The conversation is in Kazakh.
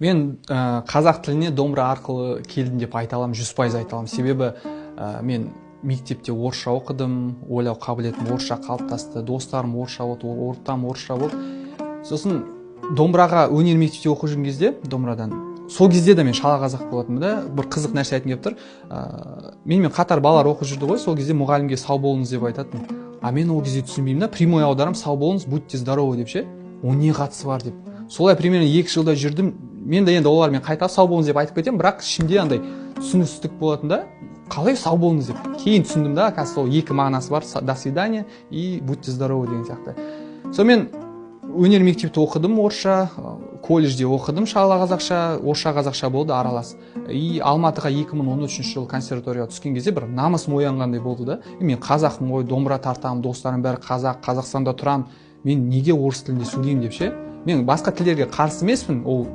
Мен қазақ тіліне домбыра арқылы келдім деп айта аламын, 100% айта аламын. Себебі мен мектепте орысша оқыдым, ойлау қабілетім орысша қалыптасты, достарым орысша болды, ортам орысша болды. Сосын домбыраға өнер мектепте оқып жүрген кезде, домбырадан сол кезде де мен шала қазақ болатынмын да. Бір қызық нәрсе айтқым келіп тұр. Менімен қатар балалар оқып жүрді ғой, сол кезде мұғалімге сау болыңыз деп айтатын. А мен ол кезде түсінбеймін да, прямой аударам, сау болыңыз, будьте здоровы деп ше. О не қатысы бар деп. Солай примерно 2 жылда жүрдім. Мен де енді олармен қайта сау болыңыз деп айтып кетемін, бірақ ішімде андай түсіністік болатын да, қалай сау болыңыз деп. Кейін түсіндім да, оказывается, ол 2 мағынасы бар, до свидания и будьте здоровы деген сияқты. Сонымен өнер мектепте оқыдым орысша, колледжде оқыдым шала қазақша, орысша қазақша болды аралас. И Алматыға 2013 жылы консерваторияға түскен кезде бір намысым оянғандай болды да. Мен қазақпын ғой, домбыра тартамын, достарым бәрі қазақ, Қазақстанда тұрам. Мен неге орыс тілінде сөйлеймін деп ше. Мен басқа тілдерге қарсы емеспін, ол